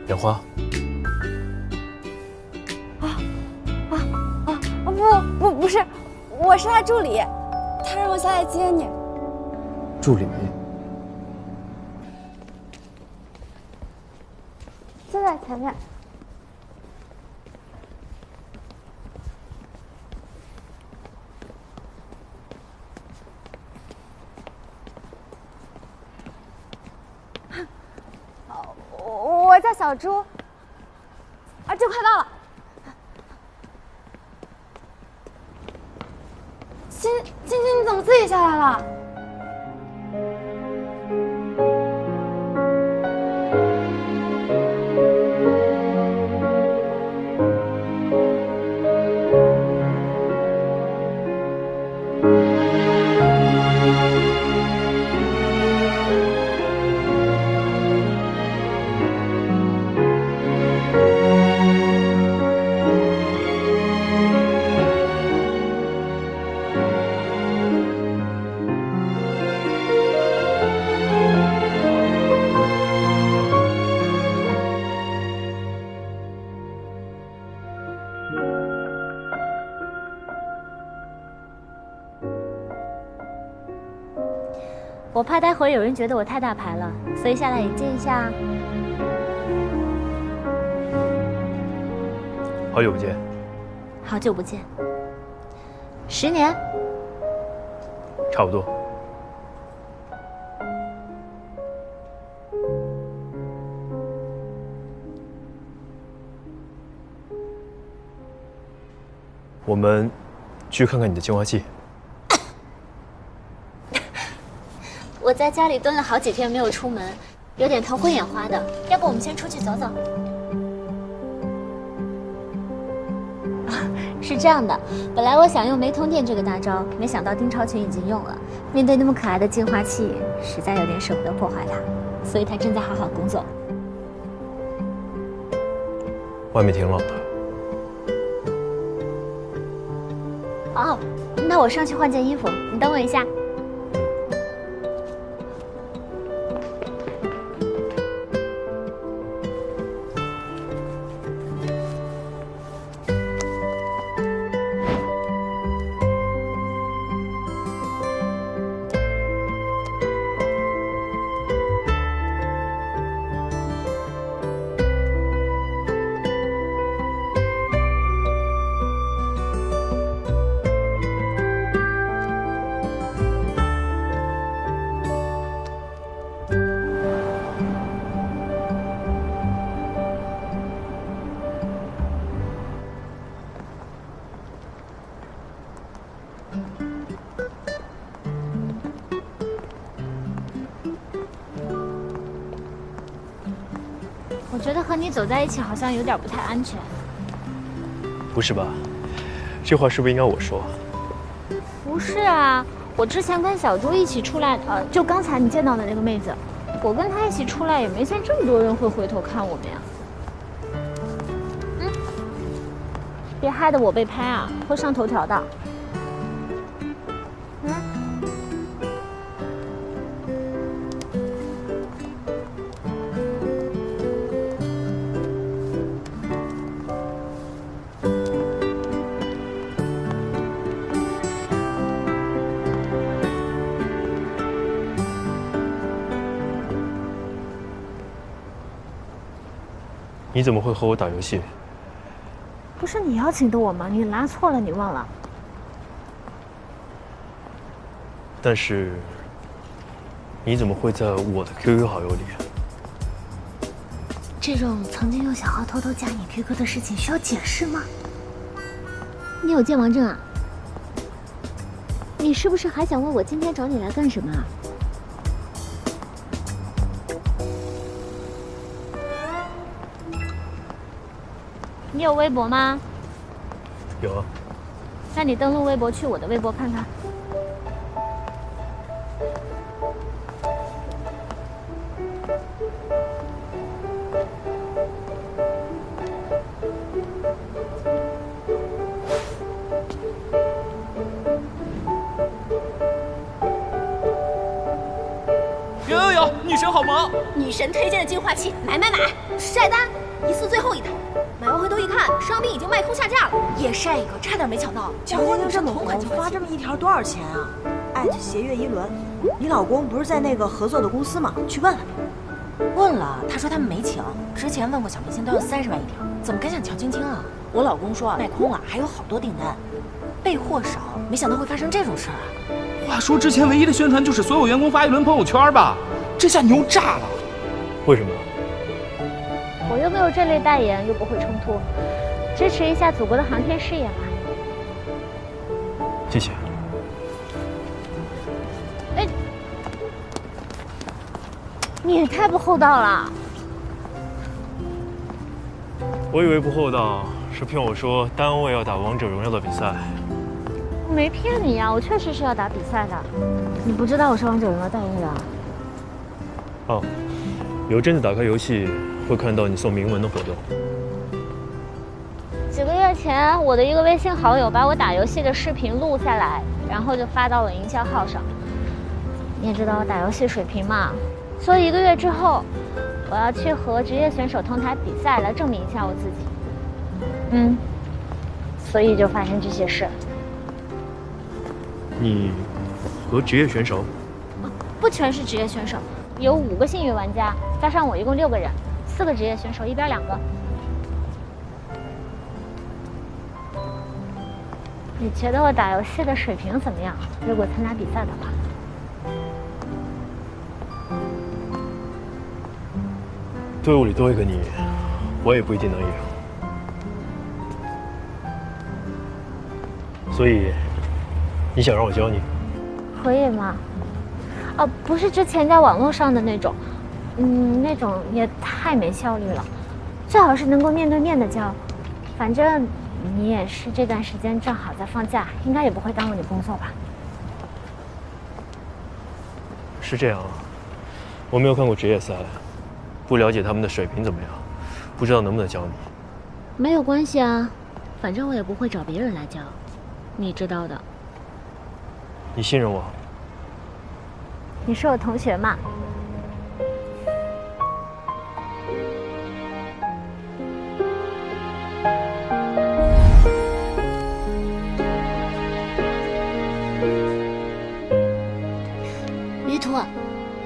莲花。不是，我是他助理，他让我下来接你。助理。就在前面。我叫小朱，就快到了。欣欣，你怎么自己下来了？我怕待会儿有人觉得我太大牌了，所以下来迎接一下。好久不见。好久不见。10年？差不多。我们去看看你的净化器。我在家里蹲了好几天没有出门，有点头昏眼花的。要不我们先出去走走？是这样的，本来我想用没通电这个大招，没想到丁超群已经用了。面对那么可爱的净化器，实在有点舍不得破坏它，所以他正在好好工作。外面挺冷的。哦，那我上去换件衣服，你等我一下。我觉得和你走在一起好像有点不太安全。不是吧？这话是不是应该我说？不是啊，我之前跟小朱一起出来，就刚才你见到的那个妹子，我跟她一起出来也没见这么多人会回头看我们呀。别害得我被拍啊，会上头条的。你怎么会和我打游戏？不是你邀请的我吗？你拉错了，你忘了？但是，你怎么会在我的 QQ 好友里？这种曾经用小号偷偷加你 QQ 的事情需要解释吗？你有健忘症啊？你是不是还想问我今天找你来干什么啊？你有微博吗？有啊。那你登录微博，去我的微博看看。有，女神好忙！女神推荐的净化器，买！晒单。晒一个，差点没抢到。乔晶晶这么红，发这么一条多少钱啊？艾特斜月一轮，你老公不是在那个合作的公司吗？去问了没？问了，他说他们没请，之前问过小明星都要30万一条，怎么敢想乔晶晶啊？我老公说卖空了，还有好多订单，备货少，没想到会发生这种事儿啊！话说之前唯一的宣传就是所有员工发一轮朋友圈吧，这下牛炸了。为什么？我又没有这类代言，又不会冲突，支持一下祖国的航天事业嘛。谢谢。哎，你也太不厚道了。我以为不厚道是骗我说单位要打王者荣耀的比赛。我没骗你呀，我确实是要打比赛的。你不知道我是王者荣耀代言人啊？哦，有阵子打开游戏会看到你送铭文的活动。几个月前，我的一个微信好友把我打游戏的视频录下来，然后就发到了营销号上。你也知道我打游戏水平嘛，所以1个月之后，我要去和职业选手同台比赛，来证明一下我自己。所以就发生这些事。你和职业选手？不全是职业选手，有5个幸运玩家，加上我一共6个人，4个职业选手，一边2个。你觉得我打游戏的水平怎么样？如果参加比赛的话，队伍里多一个你，我也不一定能赢。所以，你想让我教你？可以吗？哦，不是之前在网络上的那种，那种也太没效率了，最好是能够面对面的教。反正你也是这段时间正好在放假，应该也不会耽误你工作吧？是这样啊，我没有看过职业赛，不了解他们的水平怎么样，不知道能不能教你。没有关系啊，反正我也不会找别人来教，你知道的。你信任我？你是我同学嘛？于途，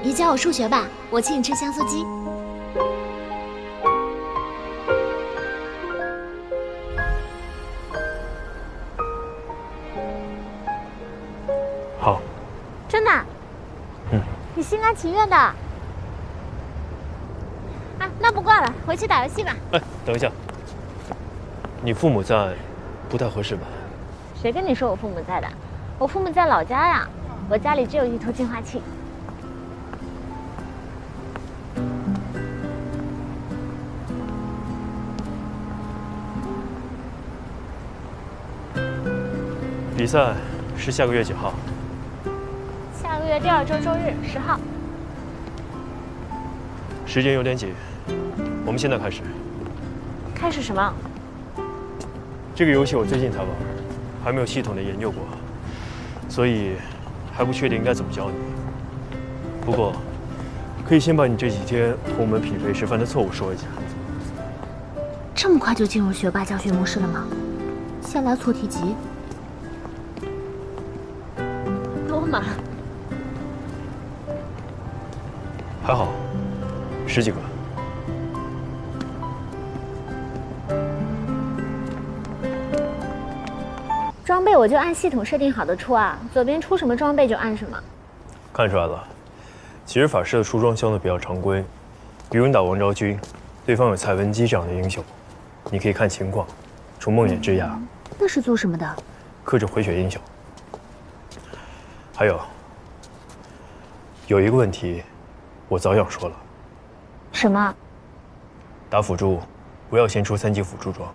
你教我数学吧，我请你吃香酥鸡。好。真的？你心甘情愿的？啊，那不挂了，回去打游戏吧。哎，等一下，你父母在，不太合适吧？谁跟你说我父母在的？我父母在老家呀，我家里只有1头净化器。比赛是下个月几号？下个月第2周周日10号。时间有点紧，我们现在开始。开始什么？这个游戏我最近才玩，还没有系统的研究过，所以还不确定应该怎么教你。不过，可以先把你这几天和我们匹配时犯的错误说一下。这么快就进入学霸教学模式了吗？先来错题集。多吗？还好，10几个。装备我就按系统设定好的出啊，左边出什么装备就按什么。看出来了，其实法师的出装相对比较常规，比如你打王昭君，对方有蔡文姬这样的英雄，你可以看情况，出梦魇之牙。那是做什么的？克制回血英雄。还有一个问题，我早想说了。什么？打辅助，不要先出3级辅助装。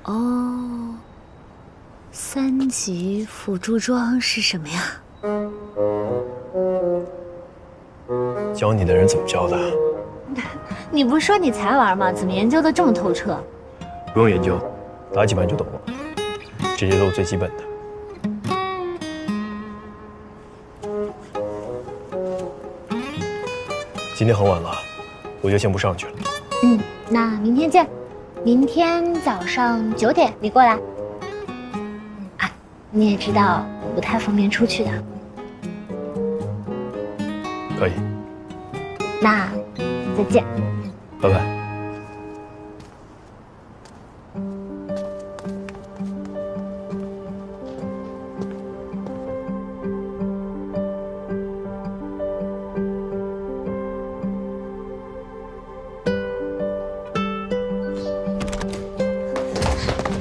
哦，3级辅助装是什么呀？教你的人怎么教的？你不是说你才玩吗？怎么研究的这么透彻？不用研究，打几盘就懂了，这些都是最基本的。今天很晚了，我就先不上去了。那明天见。明天早上9点你过来。你也知道我不太方便出去的。可以，那再见。拜拜。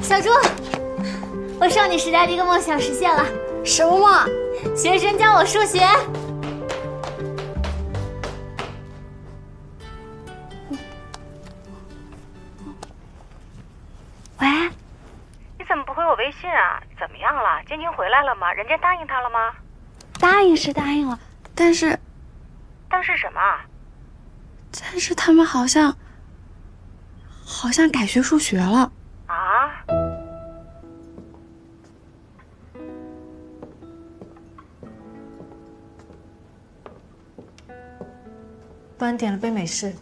小猪，我少女时代的一个梦想实现了。什么梦？学生教我数学。喂，你怎么不回我微信啊？怎么样了？晶晶回来了吗？人家答应他了吗？答应是答应了，但是什么？他们好像改学数学了。啊？帮你点了杯美式。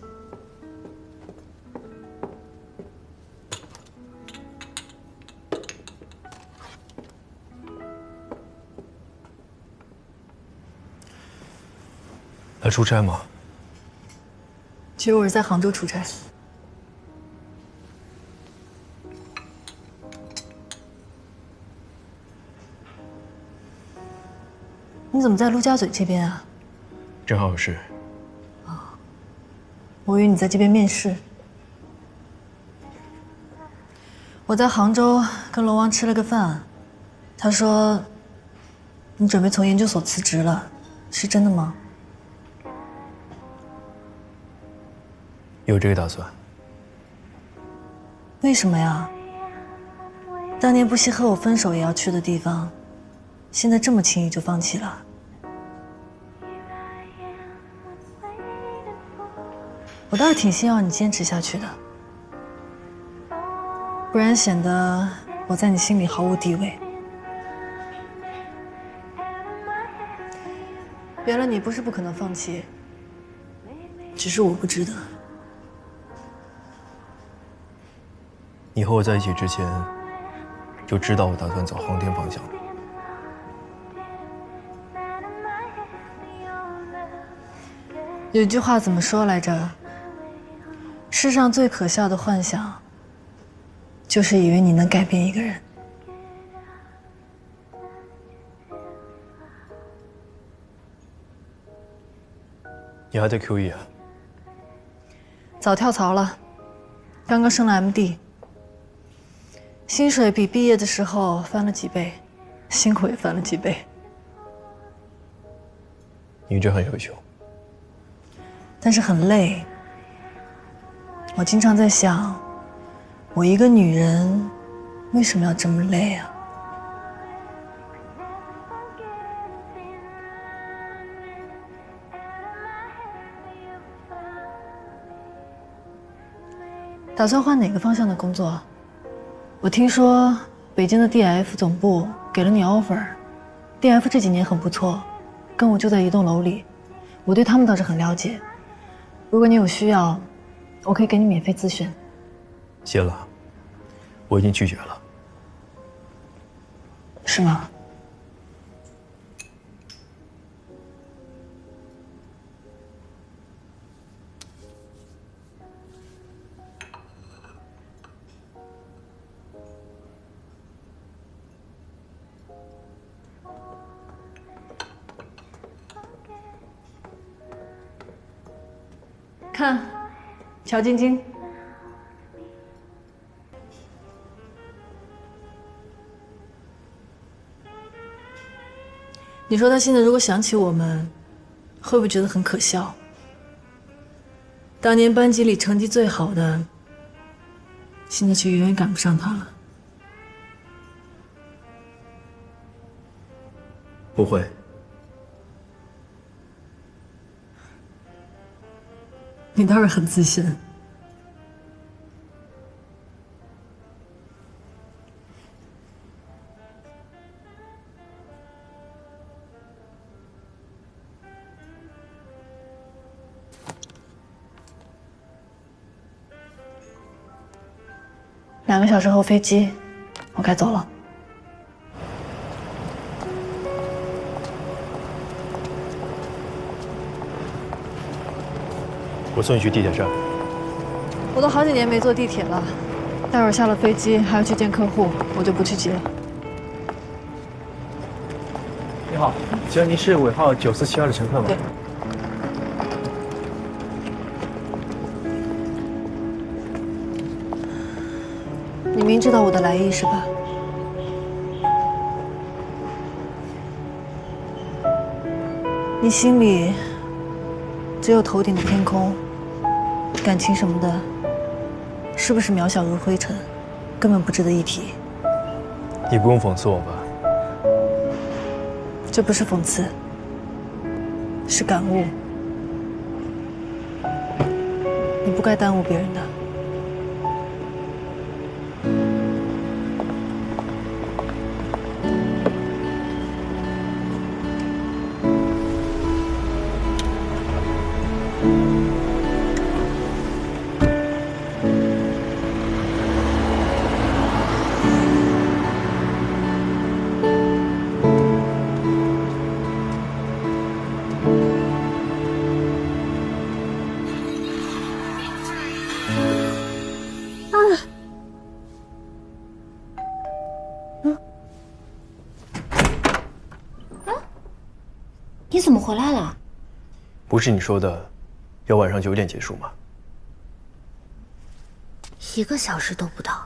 来出差吗？其实我是在杭州出差。你怎么在陆家嘴这边啊？正好有事。我以为你在这边面试。我在杭州跟龙王吃了个饭，他说你准备从研究所辞职了，是真的吗？有这个打算。为什么呀？当年不惜和我分手也要去的地方，现在这么轻易就放弃了？我倒是挺希望你坚持下去的，不然显得我在你心里毫无地位。原来你不是不可能放弃，只是我不值得。你和我在一起之前，就知道我打算走航天方向。有句话怎么说来着？世上最可笑的幻想，就是以为你能改变一个人。你还在 QE 啊？早跳槽了，刚刚升了 MD， 薪水比毕业的时候翻了几倍，辛苦也翻了几倍。你一直很优秀，但是很累。我经常在想，我一个女人为什么要这么累啊？打算换哪个方向的工作？我听说北京的 DF 总部给了你 offer，DF 这几年很不错，跟我就在一栋楼里，我对他们倒是很了解。如果你有需要，我可以给你免费咨询。谢了，我已经拒绝了。是吗？看，乔晶晶。你说他现在如果想起我们，会不会觉得很可笑？当年班级里成绩最好的，现在却远远赶不上他了。不会。你倒是很自信。2个小时后飞机，我该走了。我送你去地铁站。我都好几年没坐地铁了，待会儿下了飞机还要去见客户，我就不去接了。你好，请问您是尾号9472的乘客吗？对。你明知道我的来意是吧？你心里只有头顶的天空，感情什么的，是不是渺小如灰尘，根本不值得一提？你不用讽刺我吧？这不是讽刺，是感悟。你不该耽误别人的。你怎么回来了？不是你说的，要晚上9点结束吗1个小时都不到，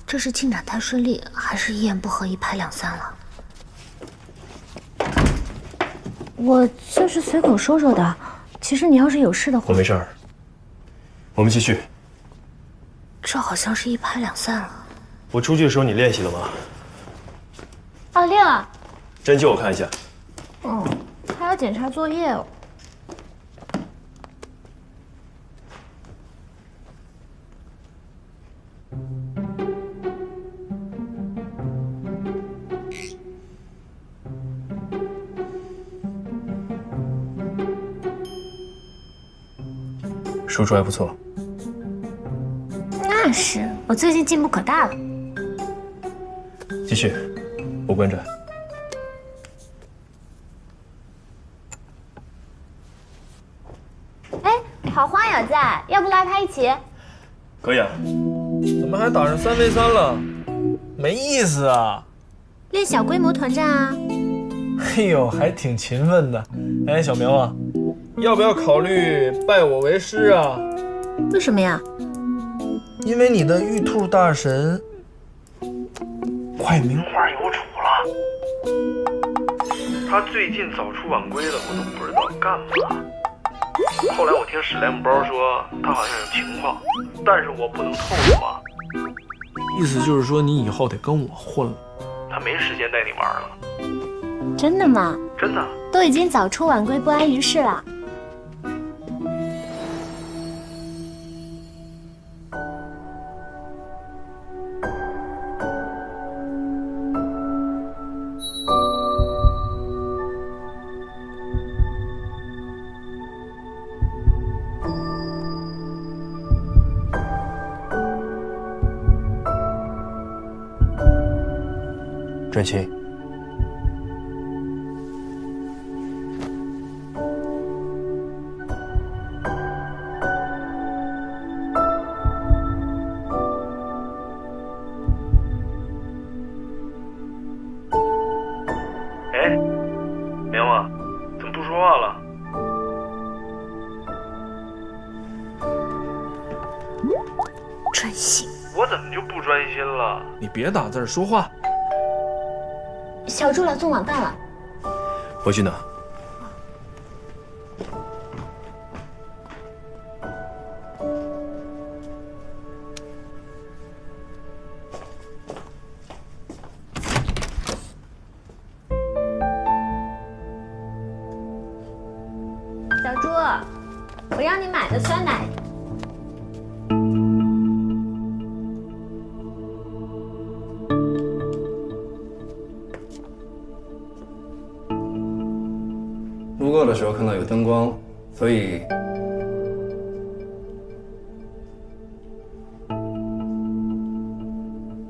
这是进展太顺利，还是一言不合一拍两散了？我就是随口说说的，其实你要是有事的话，我没事儿。我们继续。这好像是一拍两散了。我出去的时候你练习了吗？哦，练了。针灸我看一下。哦，还要检查作业哦。输出还不错。那是，我最近进步可大了。继续，我观察。哎，好花友在，要不来拍一起？可以啊。怎么还打上3v3了？没意思啊！练小规模团战啊。哎呦，还挺勤奋的。哎，小苗啊，要不要考虑拜我为师啊？为什么呀？因为你的玉兔大神快名花有主了。他最近早出晚归了，我都不知道干嘛。后来我听史莱姆包说他好像有情况，但是我不能透露啊。意思就是说你以后得跟我混了，他没时间带你玩了。真的吗？真的。都已经早出晚归，不安于世了。专心。哎，苗啊，怎么不说话了？专心。我怎么就不专心了？你别打字说话。小猪来送晚饭了。我去拿。小猪，我让你买的酸奶。路过的时候看到有灯光，所以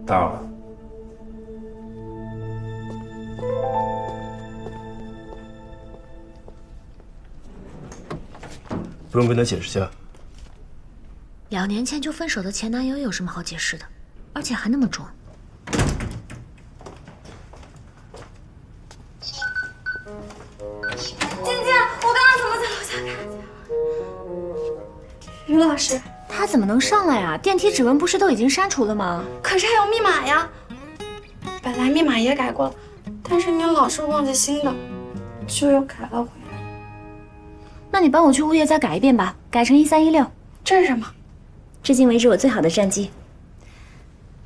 打扰了。不用跟他解释下， 2年前就分手的前男友有什么好解释的？而且还那么装。晶晶，我刚刚怎么在楼下看见？于老师，他怎么能上来啊？电梯指纹不是都已经删除了吗？可是还有密码呀。本来密码也改过了，但是你老是忘记新的，就又改了回来。那你帮我去物业再改一遍吧，改成1316。这是什么？至今为止我最好的战绩。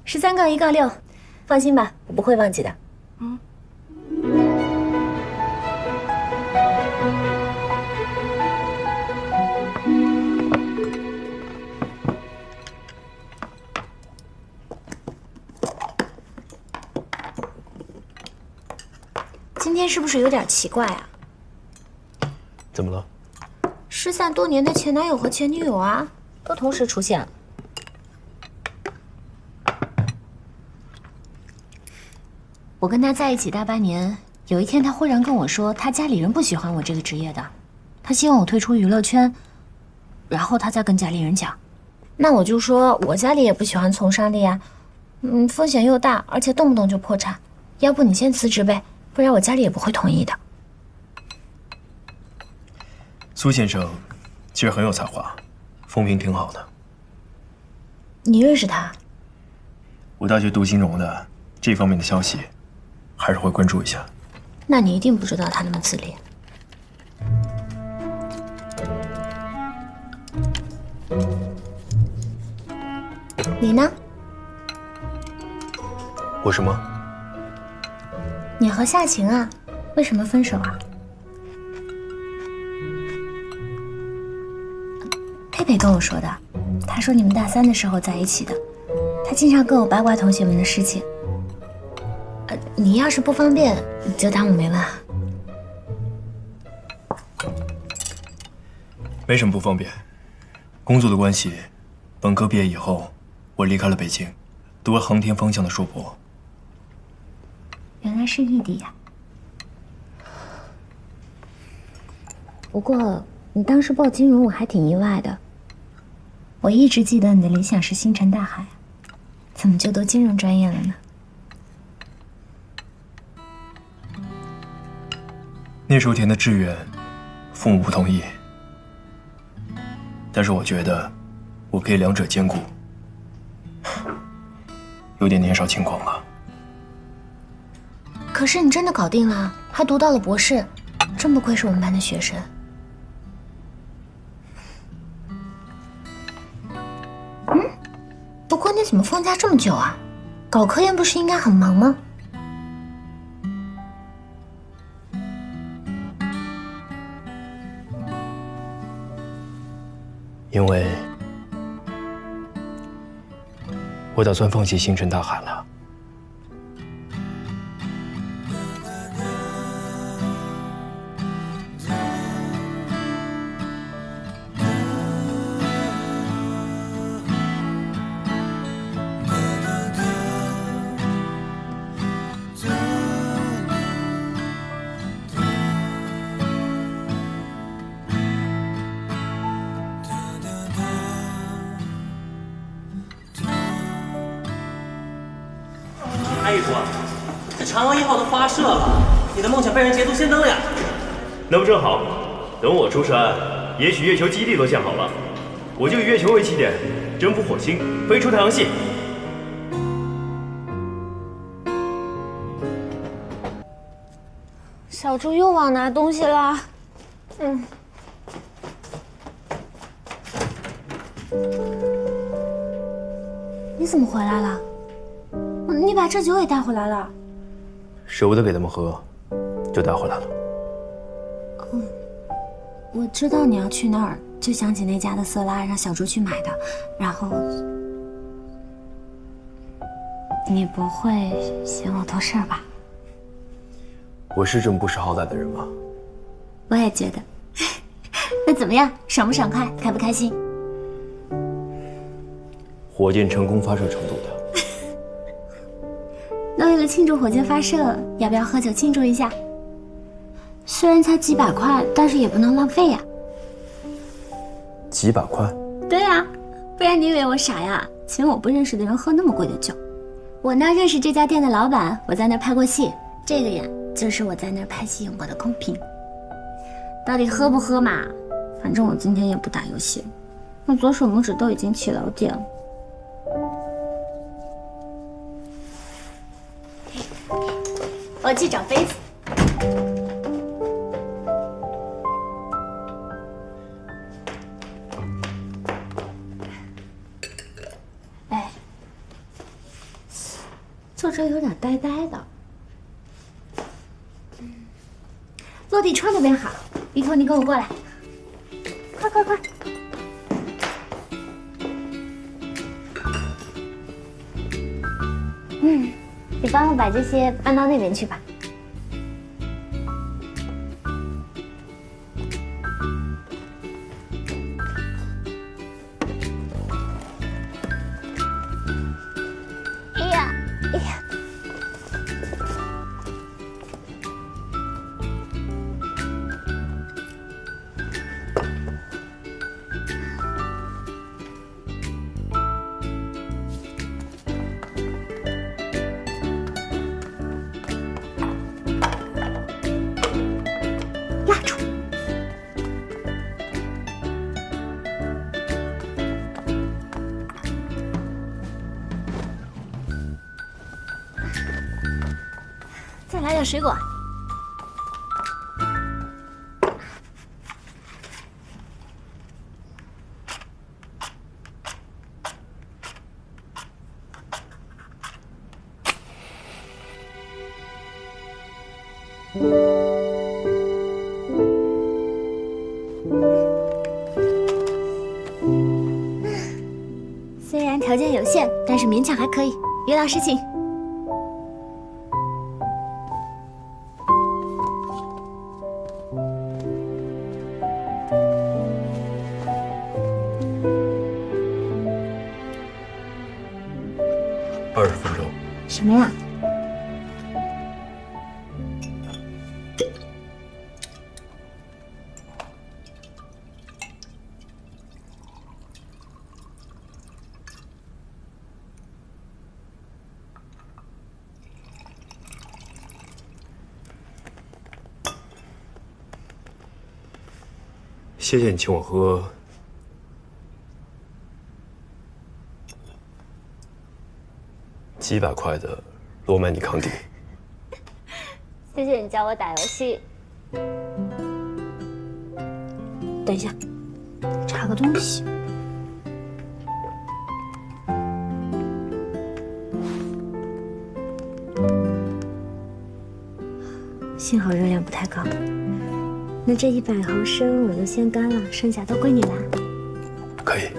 13-1-6，放心吧，我不会忘记的。今天是不是有点奇怪啊？怎么了？失散多年的前男友和前女友啊，都同时出现了。我跟他在一起大半年，有一天他忽然跟我说，他家里人不喜欢我这个职业的，他希望我退出娱乐圈，然后他再跟家里人讲。那我就说我家里也不喜欢从商的呀，风险又大，而且动不动就破产，要不你先辞职呗，不然我家里也不会同意的。苏先生其实很有才华，风评挺好的。你认识他？我大学读金融的，这方面的消息还是会关注一下。那你一定不知道他那么自恋。你呢？我什么？你和夏晴啊，为什么分手啊？佩佩跟我说的，他说你们大3的时候在一起的，他经常跟我八卦同学们的事情。你要是不方便，就当我没问啊。没什么不方便，工作的关系，本科毕业以后，我离开了北京，读了航天方向的硕博。原来是异地呀。不过你当时报金融，我还挺意外的。我一直记得你的理想是星辰大海，怎么就读金融专业了呢？那时候填的志愿，父母不同意，但是我觉得我可以两者兼顾，有点年少轻狂了。可是你真的搞定了，还读到了博士，真不愧是我们班的学生。不过你怎么放假这么久啊？搞科研不是应该很忙吗？因为我打算放弃星辰大海了。阿姨夫，这嫦娥1号都发射了，你的梦想被人捷足先登了呀！那不正好，等我出山，也许月球基地都建好了，我就以月球为起点，征服火星，飞出太阳系。小猪又忘拿东西了。你怎么回来了？你把这酒也带回来了？舍不得给他们喝，就带回来了。我知道你要去那儿，就想起那家的色拉让小猪去买的，然后你不会嫌我多事儿吧？我是这么不识好歹的人吗？我也觉得。那怎么样？爽不爽快？开不开心？火箭成功发射程度的。那为了庆祝火箭发射，要不要喝酒庆祝一下？虽然才几百块，但是也不能浪费呀。几百块？对呀，不然你以为我傻呀？请我不认识的人喝那么贵的酒。我那认识这家店的老板，我在那儿拍过戏，这个呀就是我在那儿拍戏用过的空瓶。到底喝不喝嘛？反正我今天也不打游戏，我左手拇指都已经起老茧了。我去找杯子。哎，坐这有点呆呆的。落地窗那边好，鼻头你跟我过来，快快快！你帮我把这些搬到那边去吧。哎呀，哎呀！再来点水果。虽然条件有限，但是勉强还可以。别闹事情。20分钟。什么呀？谢谢你请我喝几百块的罗曼尼康帝。谢谢你教我打游戏。等一下，查个东西。幸好热量不太高。那这100毫升我就先干了，剩下都归你了。可以。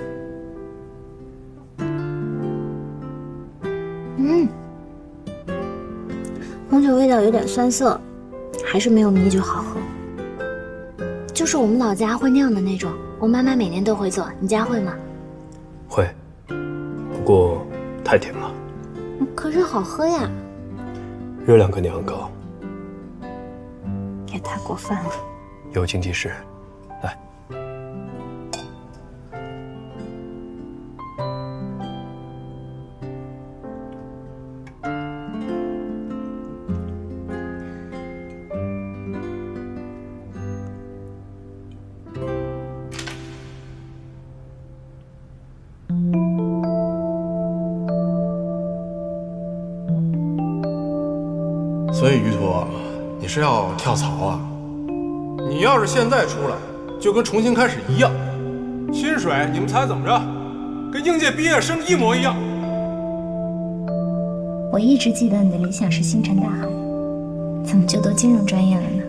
红酒味道有点酸涩，还是没有米酒好喝。就是我们老家会酿的那种，我妈妈每年都会做。你家会吗？会，不过太甜了。可是好喝呀。热量肯定很高。也太过分了。有经济适，来。所以于途，你是要跳槽啊？你要是现在出来，就跟重新开始一样，薪水你们猜怎么着？跟应届毕业生一模一样。我一直记得你的理想是星辰大海，怎么就都金融专业了呢？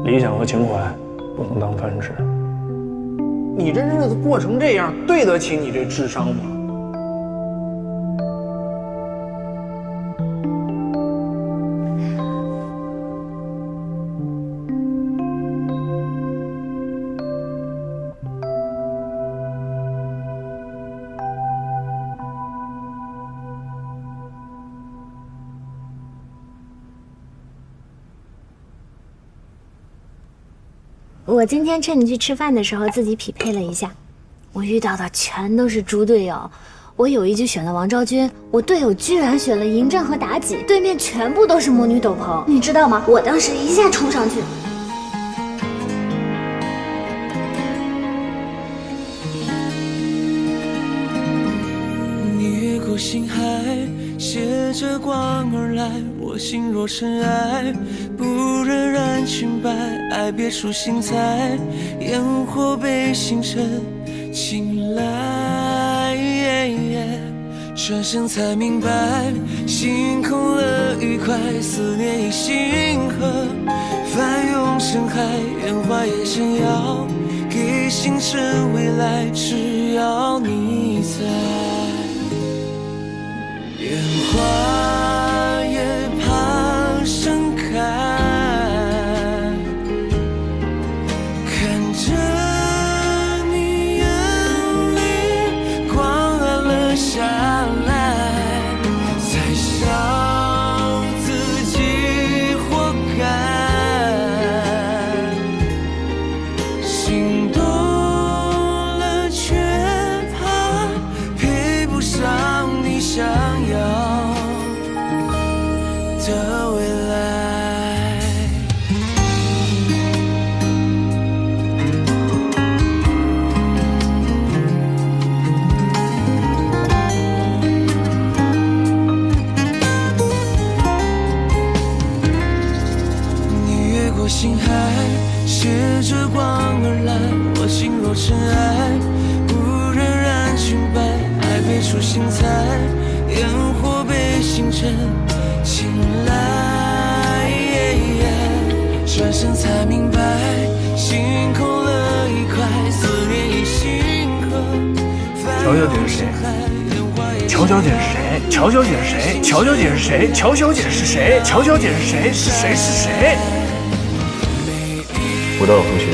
理想和情怀不能当饭吃。你这日子过成这样，对得起你这智商吗？我今天趁你去吃饭的时候自己匹配了一下，我遇到的全都是猪队友。我有一局选了王昭君，我队友居然选了嬴政和妲己，对面全部都是魔女斗篷，你知道吗？我当时一下冲上去。你越过星海，携着光而来，我心若尘埃，不忍染裙摆，爱别出心裁，烟火被星辰青睐。转身才明白，心空了愉快，思念已星河，翻涌成海，烟花也想要给星辰未来，只要你在。烟花也怕盛开，看着你眼里光暗了下来，才笑自己活该。心动了却怕配不上你想要的未来。你越过星海，携着光而来，我心若尘埃，不忍染裙摆，爱被出心裁，烟火被星辰青睐。转身才明白，心空了一块，思念已星河。乔小姐是谁？乔小姐是谁？乔小姐是谁？乔小姐是谁？乔小姐是谁？乔小姐是谁？是谁？是谁？我的老同学。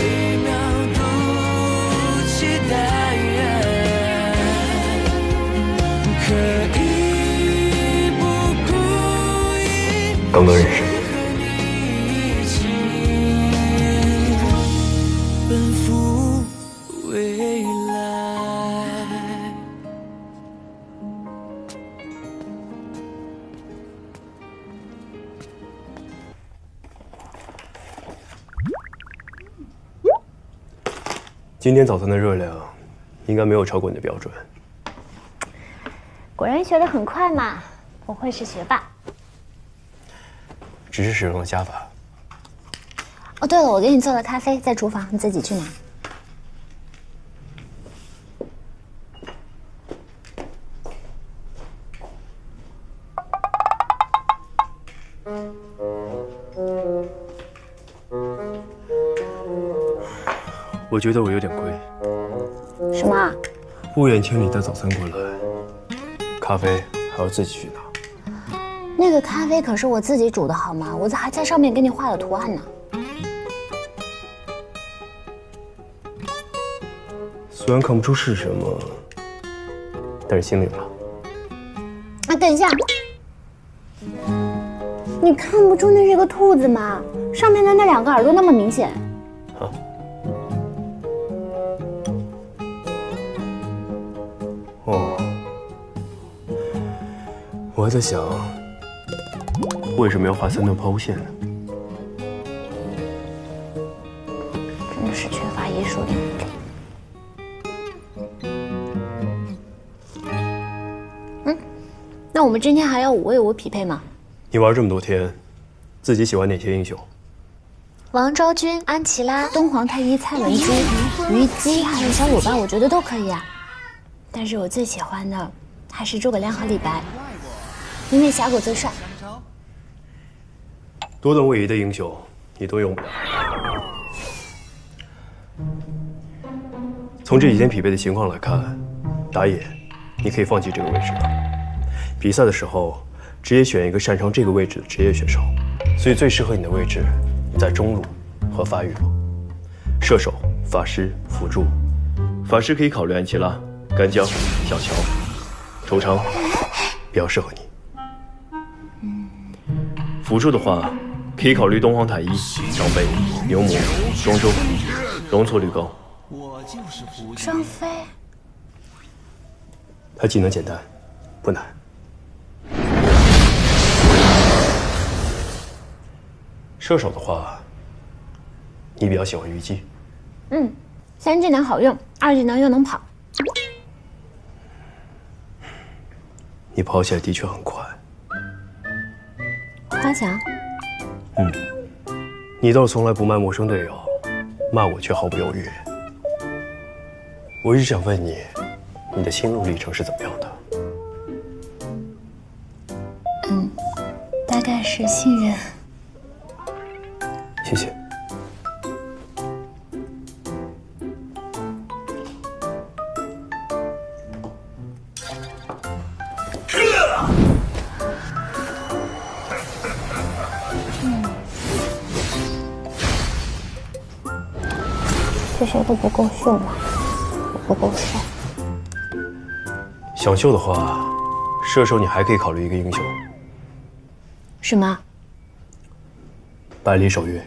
刚刚认识。奔赴未来。今天早餐的热量应该没有超过你的标准。果然学得很快嘛，不愧是学霸。只是使用了加法。哦，对了，我给你做了咖啡，在厨房，你自己去拿。我觉得我有点亏。什么？不远千里带早餐过来，咖啡还要自己去拿。那个咖啡可是我自己煮的，好吗？我还在上面给你画了图案呢。虽然看不出是什么，但是心领了。啊，等一下，你看不出那是个兔子吗？上面的那两个耳朵那么明显。啊？哦，我还在想，为什么要画3段抛物线呢？真的是缺乏艺术领域。那我们今天还要5为5匹配吗？你玩这么多天，自己喜欢哪些英雄？王昭君、安琪拉、东皇太一、蔡文姬、虞姬，还有小鲁班，我觉得都可以啊。但是我最喜欢的还是诸葛亮和李白，因为侠骨最帅。多段位移的英雄，你都用不了。从这几天匹配的情况来看，打野你可以放弃这个位置了。比赛的时候，直接选一个擅长这个位置的职业选手，所以最适合你的位置在中路和发育路。射手、法师、辅助，法师可以考虑安琪拉、干将、小乔，惆怅比较适合你。辅助的话，可以考虑东皇太一、张飞、牛魔、庄周、容错率高。张飞，它技能简单，不难。射手的话，你比较喜欢虞姬。3技能好用，2技能又能跑。你跑起来的确很快。夸奖。你倒是从来不骂陌生队友，骂我却毫不犹豫。我一直想问你，你的心路历程是怎么样的？大概是信任。谢谢。这谁都不够秀嘛，我不够帅。想秀的话，射手你还可以考虑一个英雄，什么？百里守约。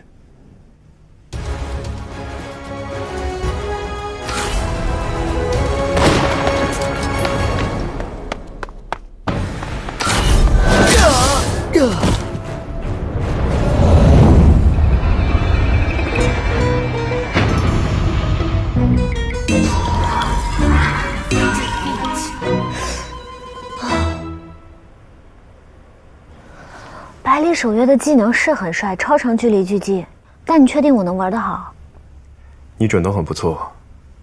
百里守约的技能是很帅，超长距离狙击，但你确定我能玩得好？你准都很不错，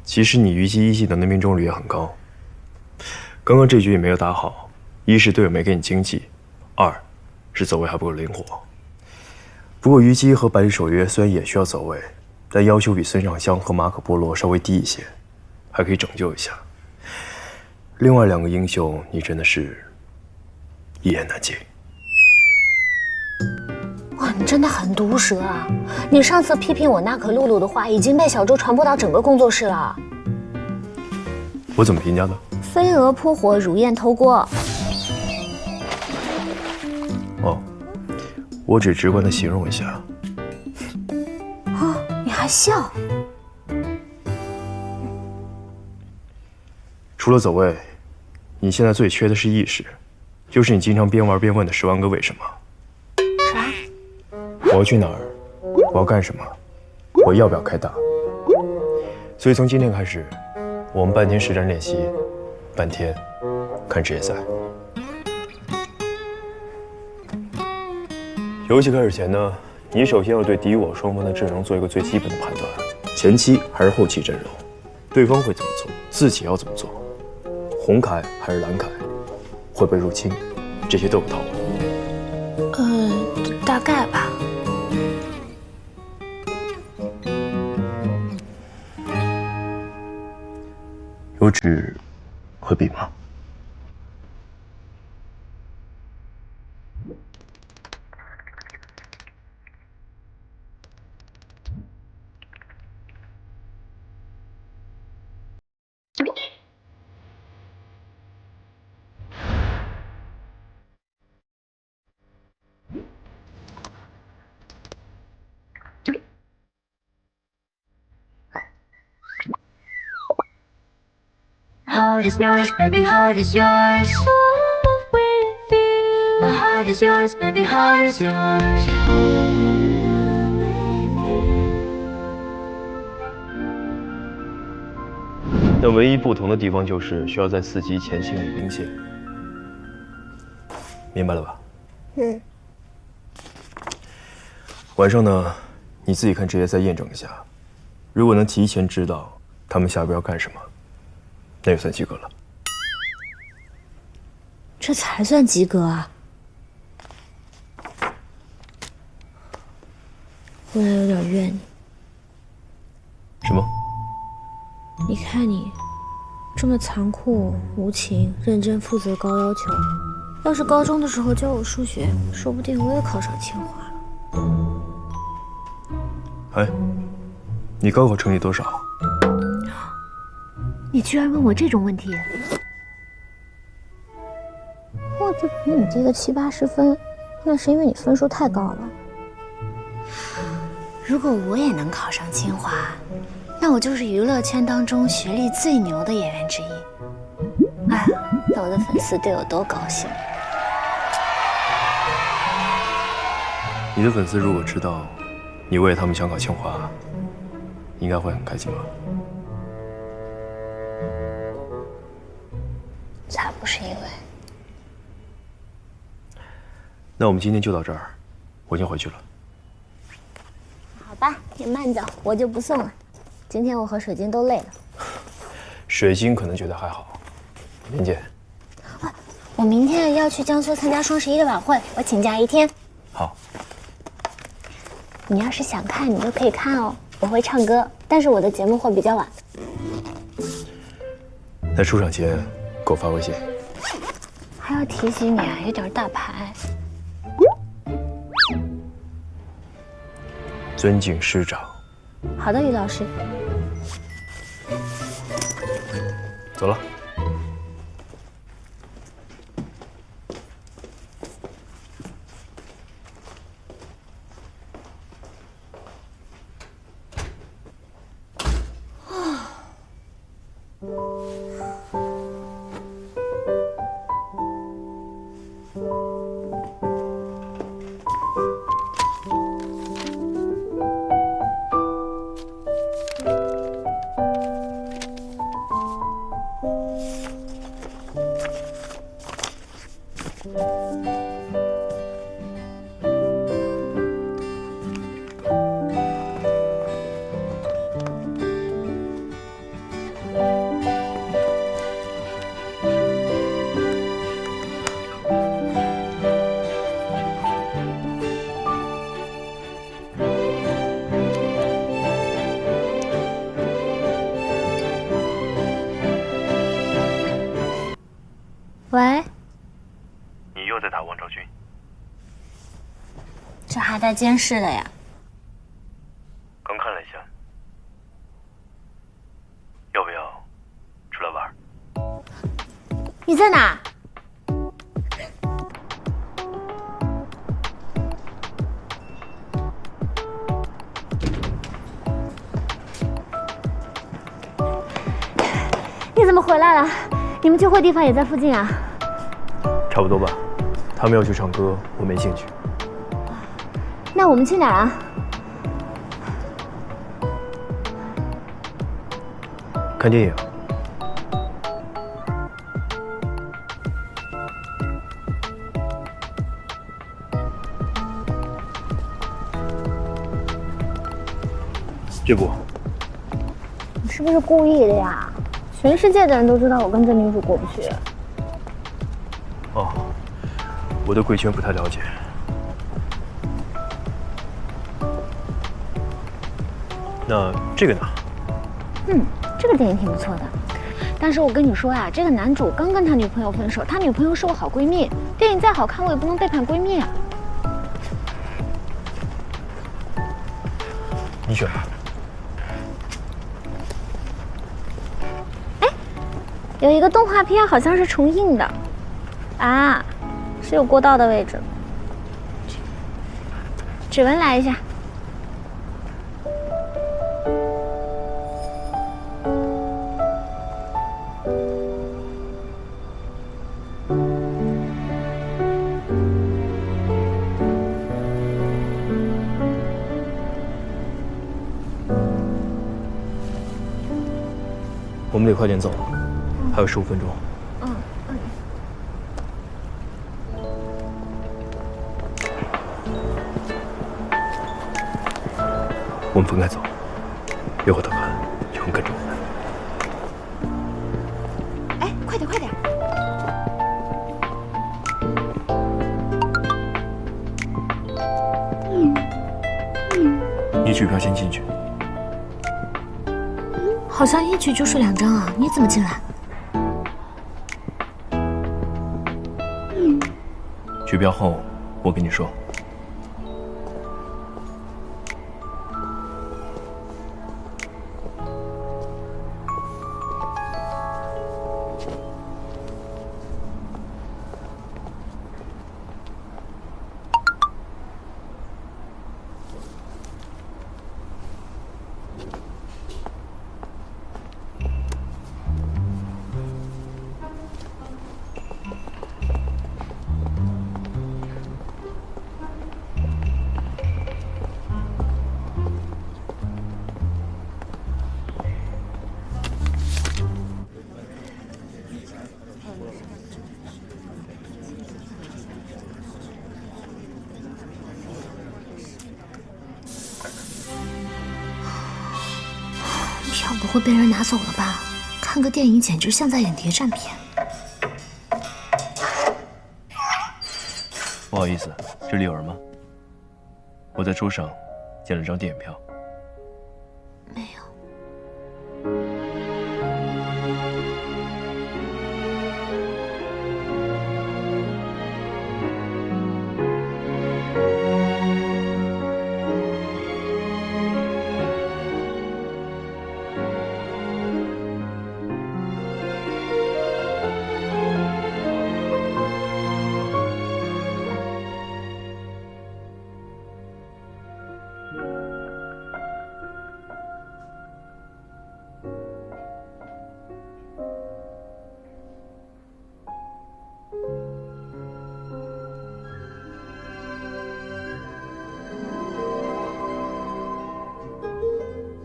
其实你虞姬1技能的命中率也很高。刚刚这局也没有打好，一是队友没给你经济，2是走位还不够灵活。不过虞姬和百里守约虽然也需要走位，但要求比孙尚香和马可波罗稍微低一些，还可以拯救一下。另外2个英雄，你真的是一言难尽。哇，你真的很毒舌啊！你上次批评我娜可露露的话，已经被小周传播到整个工作室了。我怎么评价的？飞蛾扑火，如焰偷锅。哦，我只直观的形容一下。啊，你还笑？除了走位，你现在最缺的是意识，就是你经常边玩边问的10万个为什么。啥？我要去哪儿？我要干什么？我要不要开打？所以从今天开始，我们半天实战练习，半天看职业赛。游戏开始前呢，你首先要对敌我双方的阵容做一个最基本的判断，前期还是后期阵容，对方会怎么做，自己要怎么做，红凯还是蓝凯，会被入侵，这些都有套路。大概吧。有纸和笔吗？Heart is yours, baby, heart is yours. My heart is yours, baby, heart is yours. 但唯一不同的地方就是需要在4级前清理兵线，明白了吧？晚上呢，你自己看职业赛验证一下，如果能提前知道他们下一步要干什么，那就算及格了。这才算及格啊！忽然有点怨你。什么？你看你，这么残酷、无情、认真、负责、高要求。要是高中的时候教我数学，说不定我也考上清华了。哎，你高考成绩多少？你居然问我这种问题？我就比你低个70、80分，那是因为你分数太高了。如果我也能考上清华，那我就是娱乐圈当中学历最牛的演员之一。哎，到我的粉丝对我多高兴。你的粉丝如果知道你为了他们想考清华，应该会很开心吧？才不是因为。那我们今天就到这儿，我先回去了。好吧，你慢走，我就不送了。今天我和水晶都累了。水晶可能觉得还好，莲姐。我明天要去江苏参加双11的晚会，我请假1天。好。你要是想看，你就可以看哦。我会唱歌，但是我的节目会比较晚。在出场前给我发微信。还要提醒你啊，有点大牌。尊敬师长。好的，于老师。走了。喂，你又在打王昭君？这还带监视的呀？刚看了一下，要不要出来玩？你在哪？你怎么回来了？你们聚会地方也在附近啊？差不多吧。他们要去唱歌，我没兴趣。那我们去哪儿啊？看电影。这部。你是不是故意的呀？全世界的人都知道我跟这女主过不去。哦，我对贵圈不太了解。那这个呢？这个电影挺不错的。但是我跟你说呀，这个男主刚跟他女朋友分手，他女朋友是我好闺蜜。电影再好看，我也不能背叛闺蜜啊。你选吧。有一个动画片好像是重映的，啊，是有过道的位置。指纹来一下。我们得快点走。还有15分钟。我们分开走，别回头看，就跟着我们。哎，快点快点！你取票先进去。好像一局就是2张啊，你怎么进来？取票后，我跟你说。票不会被人拿走了吧？看个电影简直像在演谍战片。不好意思，这里有人吗？我在车上捡了张电影票。没有。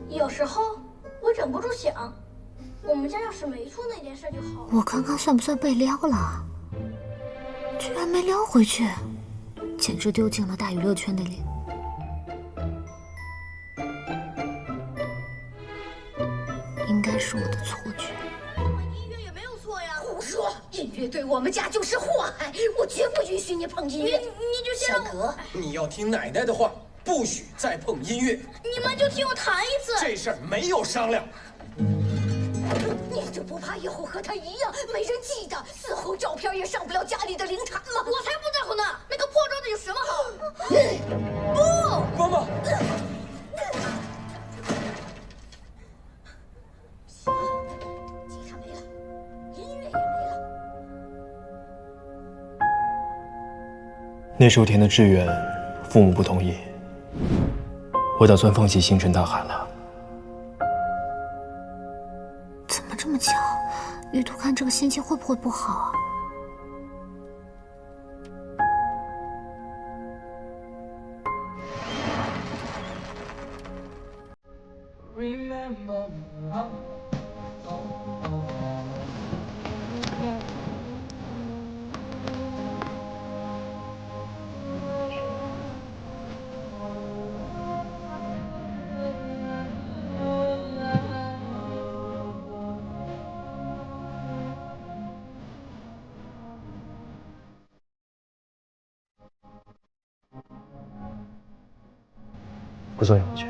有时候我忍不住想，我们家要是没出那件事就好了。我刚刚算不算被撩了？居然没撩回去，简直丢尽了大娱乐圈的脸。应该是我的错觉。音乐也没有错呀。胡说！音乐对我们家就是祸害，我绝不允许你碰音乐。你就先让我。你要听奶奶的话，不许再碰音乐。你们就听我弹一次。这事儿没有商量。你就不怕以后和他一样没人记得，死后照片也上不了家里的灵坛吗？我才不在乎呢！那个破桌子有什么好？不，妈妈。吉他没了，音乐也没了。那时候填的志愿，父母不同意，我打算放弃星辰大海了。怎么这么巧？玉兔看这个心情会不会不好啊？不送你回去。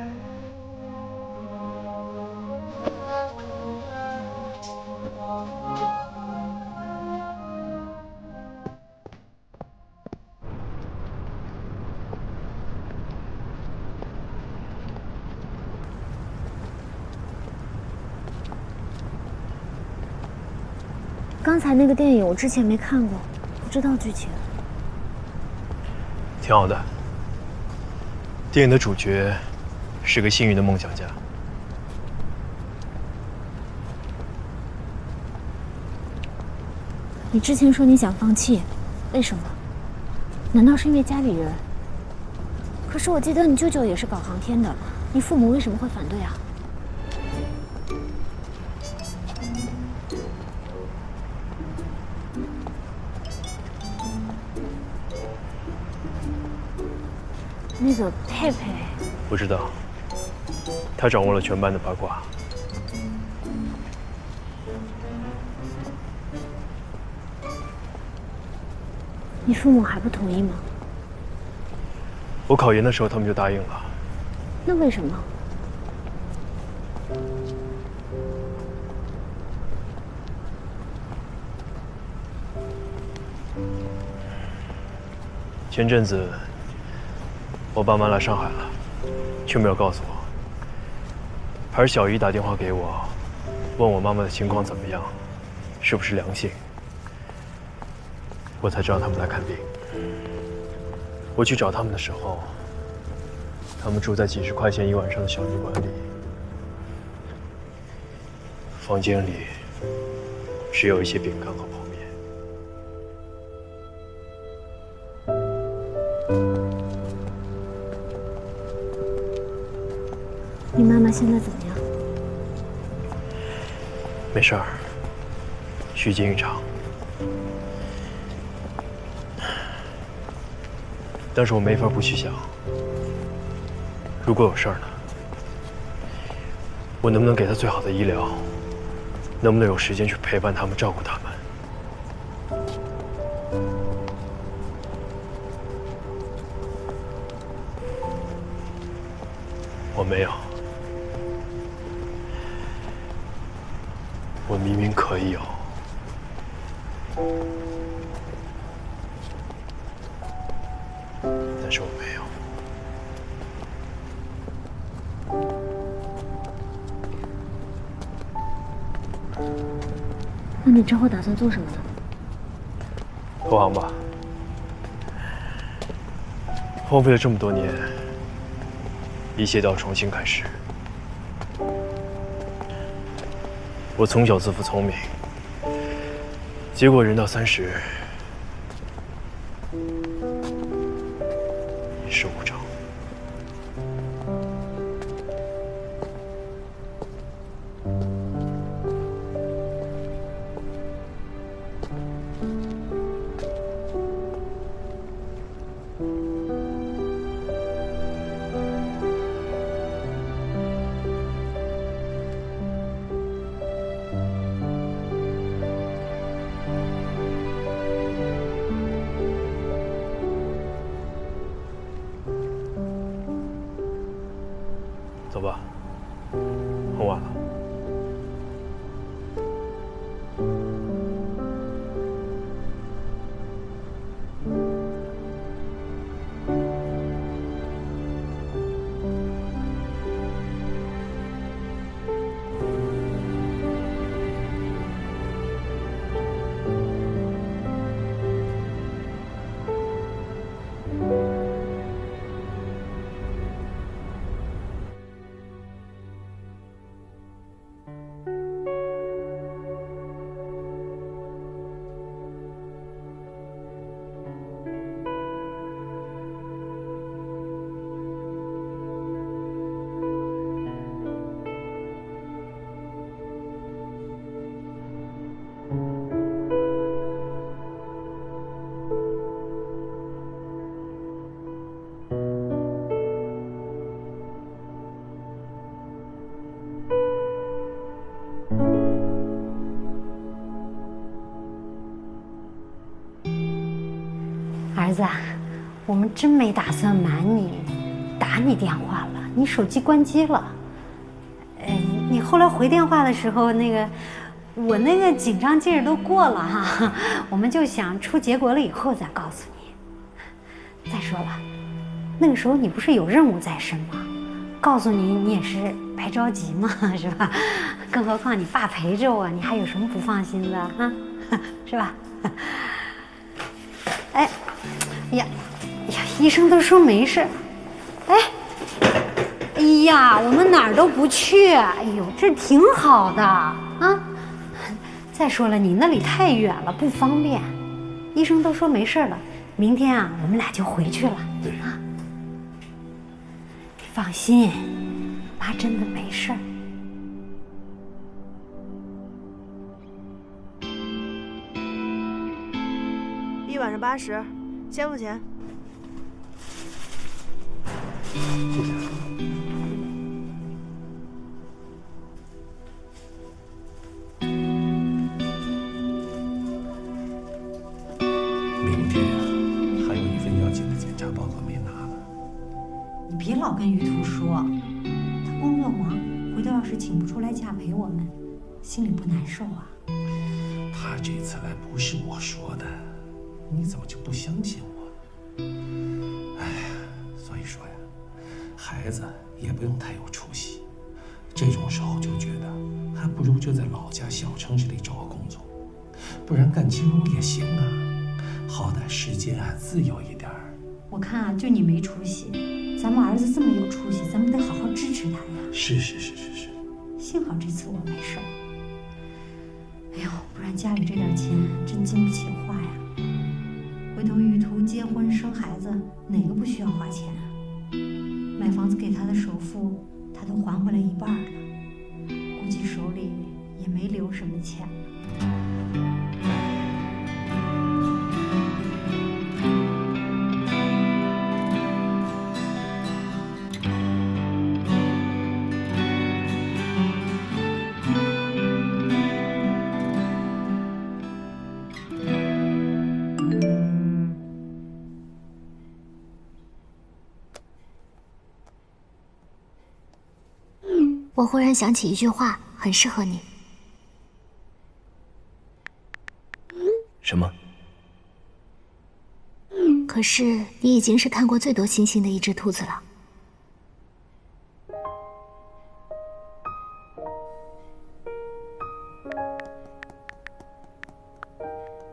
刚才那个电影我之前没看过，不知道剧情。挺好的。电影的主角是个幸运的梦想家。你之前说你想放弃，为什么？难道是因为家里人？可是我记得你舅舅也是搞航天的，你父母为什么会反对啊？那个佩佩，不知道，他掌握了全班的八卦。你父母还不同意吗？我考研的时候，他们就答应了。那为什么？前阵子，我爸妈来上海了，却没有告诉我。还是小姨打电话给我，问我妈妈的情况怎么样，是不是良性。我才知道他们来看病。我去找他们的时候，他们住在几十块钱一晚上的小旅馆里，房间里只有一些饼干和泡面。你妈妈现在怎么样？没事儿，虚惊一场。但是我没法不去想，如果有事儿呢，我能不能给他最好的医疗？能不能有时间去陪伴他们、照顾他们？我没有，我明明可以有。但是我没有。那你之后打算做什么呢？投行吧。荒废了这么多年，一切都要重新开始。我从小自负聪明，结果人到30，一事无成。走吧，很晚了。儿子，我们真没打算瞒你，打你电话了，你手机关机了。你后来回电话的时候，我那个紧张劲儿都过了哈，我们就想出结果了以后再告诉你。再说了，那个时候你不是有任务在身吗？告诉你，你也是白着急嘛，是吧？更何况你爸陪着我，你还有什么不放心的啊？是吧？哎呀，医生都说没事。哎呀，我们哪儿都不去。哎呦，这挺好的啊。再说了，你那里太远了，不方便。医生都说没事了，明天啊，我们俩就回去了。对啊，你放心，妈真的没事儿。一晚上80，先付钱。付钱。明天呀，还有一份要紧的检查报告没拿呢。你别老跟于途说，他工作忙，回头要是请不出来假陪我们，心里不难受啊。他这次来不是我说的，你怎么就不相信我呢？哎呀，所以说呀，孩子也不用太有出息，这种时候就觉得还不如就在老家小城市里找个工作，不然干金融也行啊，好歹时间还自由一点。我看啊，就你没出息，咱们儿子这么有出息，咱们得好好支持他呀。是。幸好这次我没事儿。哎呦，不然家里这点钱真经不起花呀。回头于途结婚生孩子，哪个不需要花钱啊？买房子给他的首付，他都还回来一半了，估计手里也没留什么钱了。我忽然想起一句话，很适合你。什么？可是你已经是看过最多星星的一只兔子了。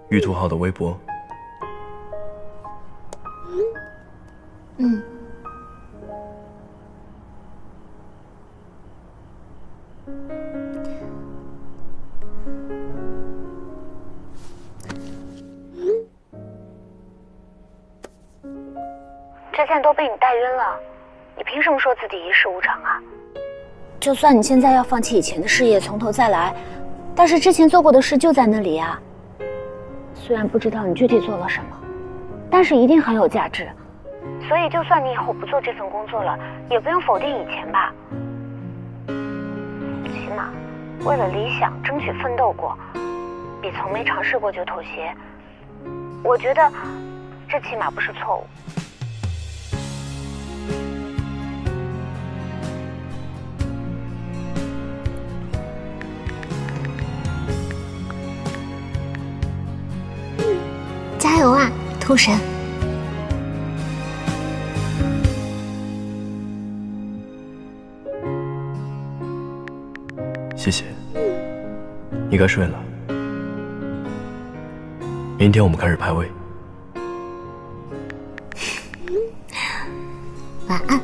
玉兔号的微博。嗯。之前都被你带晕了，你凭什么说自己一事无成啊？就算你现在要放弃以前的事业，从头再来，但是之前做过的事就在那里呀。虽然不知道你具体做了什么，但是一定很有价值。所以就算你以后不做这份工作了，也不用否定以前吧。起码为了理想争取奋斗过，比从没尝试过就妥协，我觉得这起码不是错误。加油啊，兔神！谢谢。你该睡了。明天我们开始排位。晚安。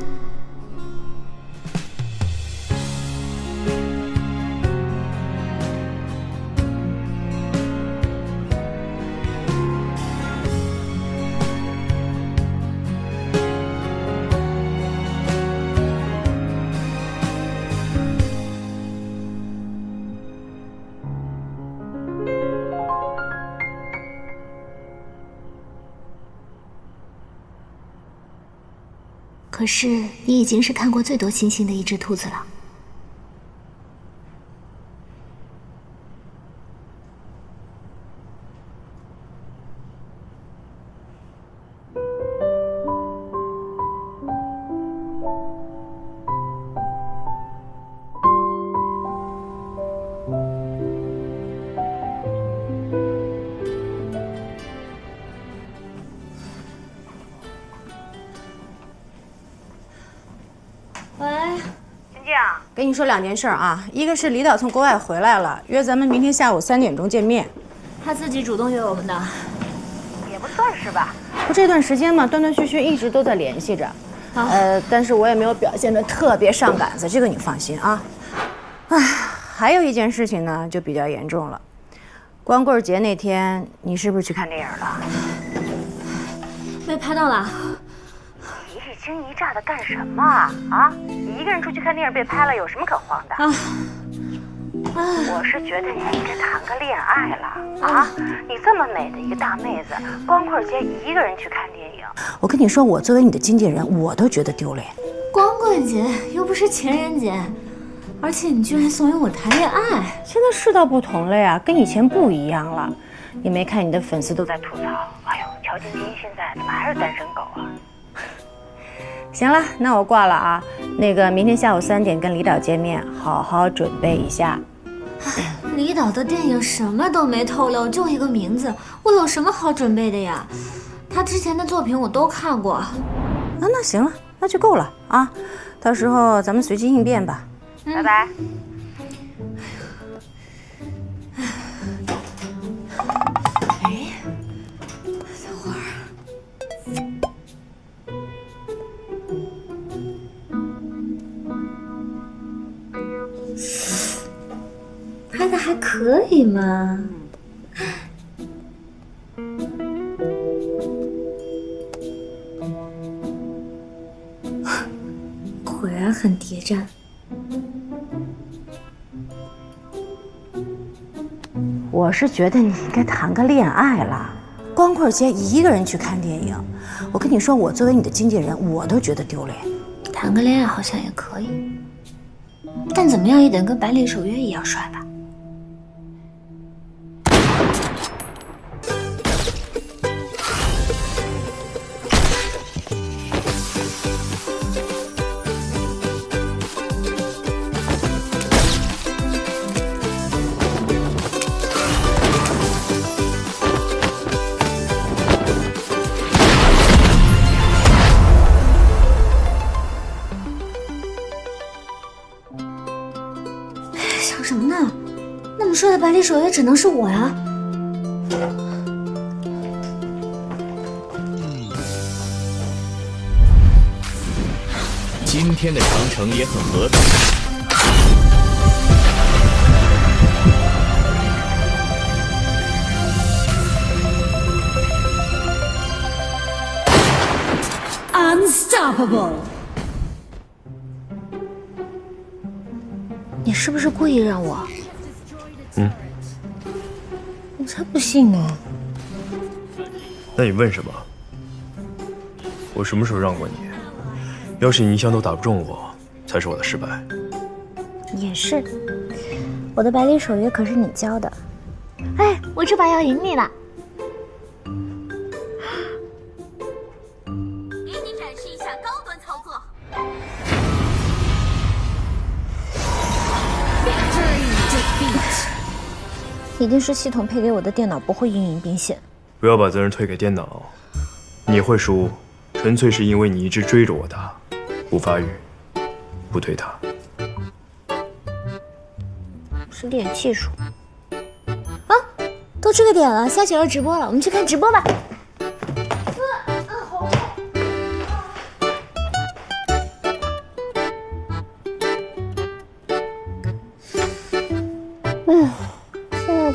可是你已经是看过最多星星的一只兔子了。跟你说2件事啊，一个是李导从国外回来了，约咱们明天下午3点钟见面。他自己主动约我们的，也不算是吧。不，这段时间嘛，断断续续一直都在联系着。但是我也没有表现得特别上杆子，这个你放心啊。唉，还有一件事情呢，就比较严重了。光棍节那天，你是不是去看电影了？被拍到了。一惊一乍的干什么啊？你一个人出去看电影被拍了，有什么可慌的？我是觉得你应该谈个恋爱了啊！你这么美的一个大妹子，光棍节一个人去看电影。我跟你说，我作为你的经纪人，我都觉得丢脸。光棍节又不是情人节，而且你居然怂恿我谈恋爱。现在世道不同了呀，跟以前不一样了。你没看你的粉丝都在吐槽，哎呦，乔晶晶现在怎么还是单身狗啊？行了，那我挂了啊。那个明天下午3点跟李导见面，好好准备一下。李导的电影什么都没透露，就一个名字，我有什么好准备的呀？他之前的作品我都看过。那行了，那就够了啊。到时候咱们随机应变吧。拜拜。拍的还可以嘛。果然很谍战。我是觉得你应该谈个恋爱了。光棍节一个人去看电影，我跟你说，我作为你的经纪人，我都觉得丢脸。谈个恋爱好像也可以，但怎么样也得跟百里守约一样帅吧。百里守约只能是我呀。今天的长城也很和平。 Unstoppable！ 你是不是故意让我？我才不信呢！那你问什么？我什么时候让过你？要是你一枪都打不中我，才是我的失败。也是，我的百里守约可是你教的。哎，我这把要赢你了！ 一定是系统配给我的电脑不会运营兵线。不要把责任推给电脑，你会输，纯粹是因为你一直追着我打，不发育，不推塔。是练技术。啊，都这个点了，夏雪要直播了，我们去看直播吧。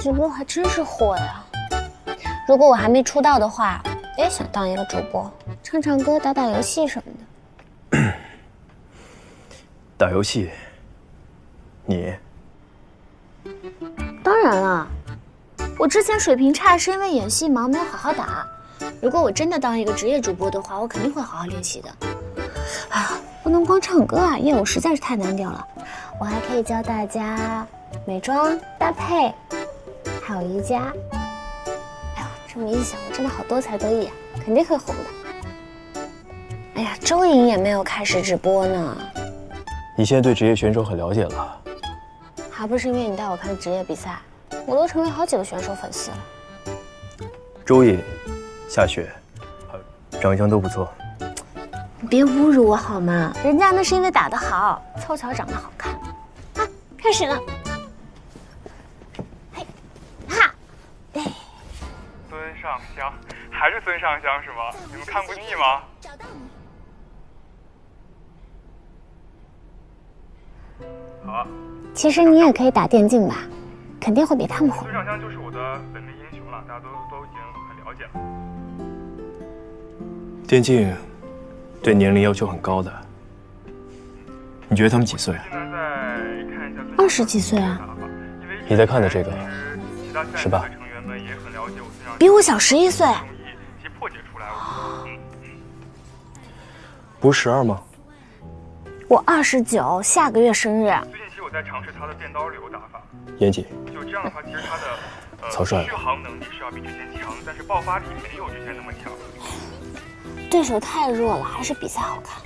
直播还真是火呀！如果我还没出道的话，我也想当一个主播，唱唱歌、打打游戏什么的。打游戏，你？当然了，我之前水平差是因为演戏忙，没有好好打。如果我真的当一个职业主播的话，我肯定会好好练习的。哎呀，不能光唱歌啊，业务实在是太单调了。我还可以教大家美妆搭配。 还有瑜伽，哎呦，这么一想，我真的好多才多艺啊，肯定会红的。哎呀，周莹也没有开始直播呢。你现在对职业选手很了解了，还不是因为你带我看职业比赛，我都成为好几个选手粉丝了。周颖、夏雪，长相都不错。你别侮辱我好吗？人家那是因为打得好，凑巧长得好看。啊，开始了。 孙尚香，还是孙尚香是吗？你们看不腻吗？好啊。其实你也可以打电竞吧，肯定会比他们红。孙尚香就是我的本命英雄了，大家都已经很了解了。电竞对年龄要求很高的，你觉得他们几岁啊？20几岁啊。你在看的这个18。 比我小11岁，不是12吗？我29，下个月生日。最近其实我在尝试他的变刀流打法。严谨。就这样的话，其实他的草率了。续航能力是要比之前强，但是爆发力没有之前那么强。对手太弱了，还是比赛好看。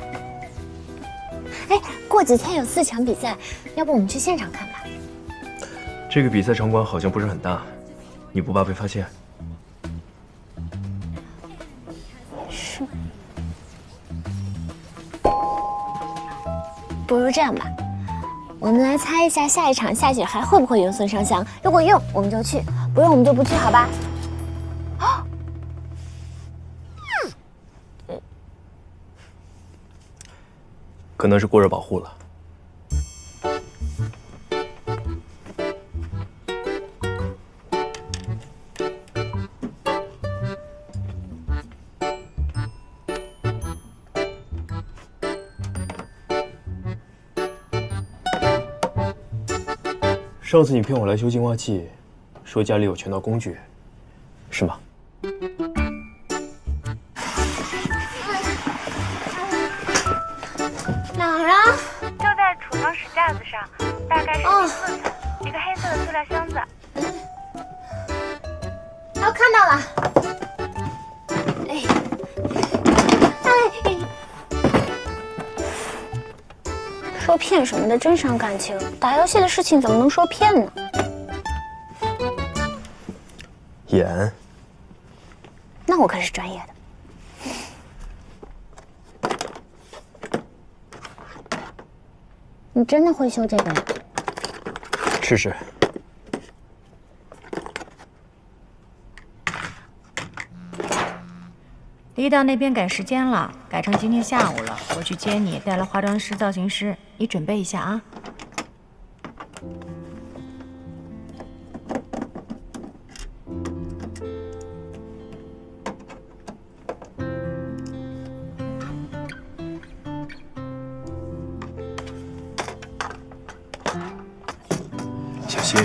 哎，过几天有4强比赛，要不我们去现场看吧？这个比赛场馆好像不是很大，你不怕被发现？ 是，不如这样吧，我们来猜一下下一场夏雪还会不会用孙尚香？如果用，我们就去；不用，我们就不去，好吧？啊！可能是过热保护了。 上次你骗我来修净化器，说家里有全套工具，是吗？哪儿啊？就在储藏室架子上，大概是第4层，一个黑色的塑料箱子。哦，看到了。说骗什么的，真伤感情。打游戏的事情怎么能说骗呢？演。那我可是专业的。你真的会修这个呀？试试。离岛那边改时间了，改成今天下午了。我去接你，带了化妆师、造型师，你准备一下啊。小心。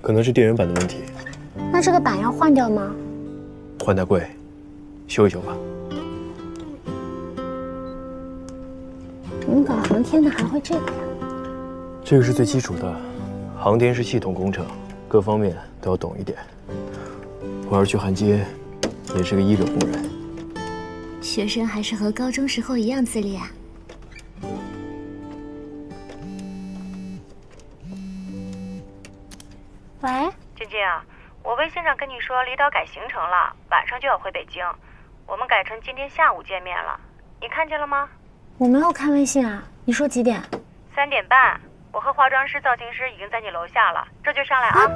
可能是电源板的问题，那这个板要换掉吗？换太贵，修一修吧。你搞航天的还会这个呀？这个是最基础的，航天是系统工程，各方面都要懂一点。我要是去焊接，也是个一流工人。学生还是和高中时候一样自律啊。喂，晶晶，我微信上跟你说离岛改行程了，晚上就要回北京，我们改成今天下午见面了，你看见了吗？我没有看微信啊，你说几点？ 3点半，我和化妆师、造型师已经在你楼下了，这就上来啊。